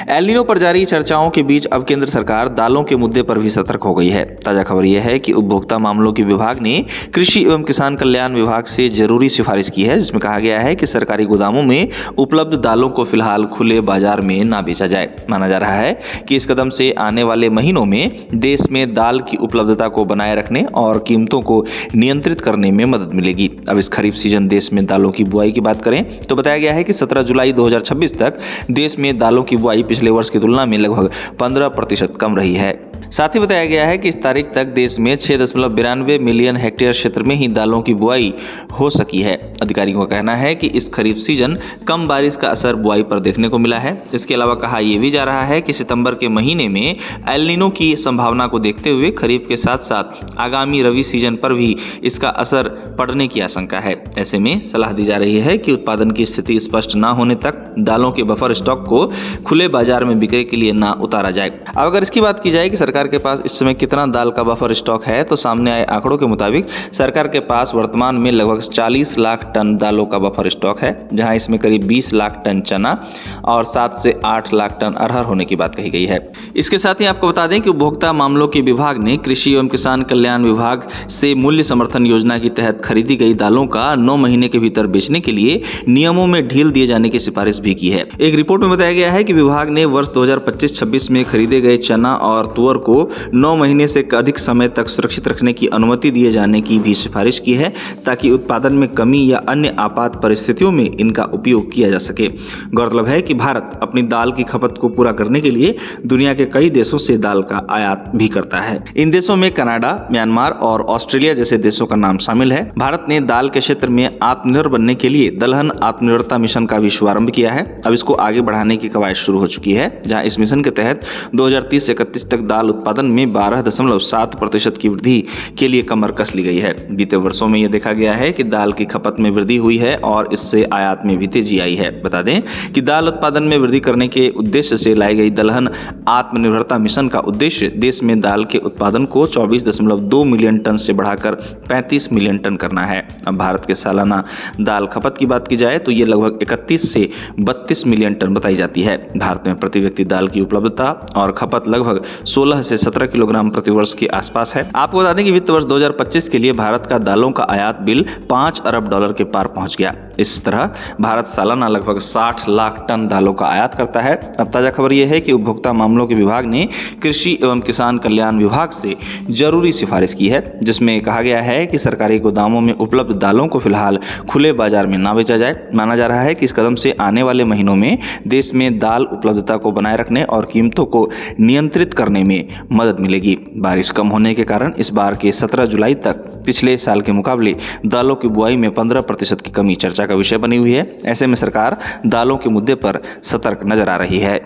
El Nino पर जारी चर्चाओं के बीच अब केंद्र सरकार दालों के मुद्दे पर भी सतर्क हो गई है। ताजा खबर यह है कि उपभोक्ता मामलों के विभाग ने कृषि एवं किसान कल्याण विभाग से जरूरी सिफारिश की है, जिसमें कहा गया है कि सरकारी गोदामों में उपलब्ध दालों को फिलहाल खुले बाजार में ना बेचा जाए। माना जा रहा है कि इस कदम से आने वाले महीनों में देश में दाल की उपलब्धता को बनाए रखने और कीमतों को नियंत्रित करने में मदद मिलेगी। अब इस खरीफ सीजन देश में दालों की बुआई की बात करें तो बताया गया है कि 17 जुलाई 2026 तक देश में दालों की बुआई पिछले वर्ष की तुलना में लगभग 15% कम रही है। साथ ही बताया गया है कि इस तारीख तक देश में 6.92 मिलियन हेक्टेयर क्षेत्र में ही दालों की बुआई हो सकी है। अधिकारियों का कहना है कि इस खरीफ सीजन कम बारिश का असर बुआई पर देखने को मिला है। इसके अलावा कहा यह भी जा रहा है कि सितंबर के महीने में एल नीनो की संभावना को देखते हुए खरीफ के साथ साथ आगामी रबी सीजन पर भी इसका असर पड़ने की आशंका है। ऐसे में सलाह दी जा रही है कि उत्पादन की स्थिति स्पष्ट न होने तक दालों के बफर स्टॉक को खुले बाजार में बिक्री के लिए ना उतारा जाए। अब अगर इसकी बात की जाए कि सरकार के पास इस समय कितना दाल का बफर स्टॉक है, तो सामने आए आंकड़ों के मुताबिक सरकार के पास वर्तमान में लगभग 40 लाख टन दालों का बफर स्टॉक है, जहां इसमें करीब 20 लाख टन चना और 7 से 8 लाख टन अरहर होने की बात कही गई है। इसके साथ ही आपको बता दें कि उपभोक्ता मामलों के विभाग ने कृषि एवं किसान कल्याण विभाग से मूल्य समर्थन योजना के तहत खरीदी गई दालों का 9 महीने के भीतर बेचने के लिए नियमों में ढील दिए जाने की सिफारिश भी की है। एक रिपोर्ट में बताया गया है कि विभाग ने वर्ष 2025-26 में खरीदे गए चना और तुअर को 9 महीने से अधिक समय तक सुरक्षित रखने की अनुमति दिए जाने की भी सिफारिश की है, ताकि उत्पादन में कमी या अन्य आपात परिस्थितियों में इनका उपयोग किया जा सके। गौरतलब है कि भारत अपनी दाल की खपत को पूरा करने के लिए दुनिया के कई देशों से दाल का आयात भी करता है। इन देशों में कनाडा, म्यांमार और ऑस्ट्रेलिया जैसे देशों का नाम शामिल है। भारत ने दाल के क्षेत्र में आत्मनिर्भर बनने के लिए दलहन आत्मनिर्भरता मिशन का भी शुभारंभ किया है। अब इसको आगे बढ़ाने की कवायद शुरू हो चुकी है, जहां इस मिशन के तहत 2030-31 तक दाल उत्पादन में 12.7% की वृद्धि के लिए कमर कस ली गई है। बीते वर्षों में यह देखा गया है कि दाल की खपत में वृद्धि हुई है और इससे आयात में भी तेजी आई है। बता दें कि दाल उत्पादन में वृद्धि करने के उद्देश्य से लाई गई दलहन आत्मनिर्भरता मिशन का उद्देश्य देश में दाल के उत्पादन को 24.2 मिलियन टन से बढ़ाकर 35 मिलियन टन करना है। अब भारत के सालाना दाल खपत की बात की जाए तो ये लगभग 31 से 32 मिलियन टन बताई जाती है। भारत में प्रति व्यक्ति दाल की उपलब्धता और खपत लगभग 16 से 17 किलोग्राम प्रति वर्ष के आसपास है। आपको बता दें कि वित्त वर्ष 2025 के लिए भारत का दालों का आयात बिल $5 अरब के पार पहुंच गया। इस तरह भारत सालाना लगभग 60 लाख टन दालों का आयात करता है। अब ताजा खबर यह है कि उपभोक्ता मामलों के विभाग ने कृषि एवं किसान कल्याण विभाग से जरूरी सिफारिश की है, जिसमें कहा गया है कि सरकारी गोदामों में उपलब्ध दालों को फिलहाल खुले बाजार में ना बेचा जाए। माना जा रहा है कि इस कदम से आने वाले महीनों में देश में दाल उपलब्धता को बनाए रखने और कीमतों को नियंत्रित करने में मदद मिलेगी। बारिश कम होने के कारण इस बार के 17 जुलाई तक पिछले साल के मुकाबले दालों की बुआई में 15% की कमी चर्चा का विषय बनी हुई है। ऐसे में सरकार दालों के मुद्दे पर सतर्क नजर आ रही है।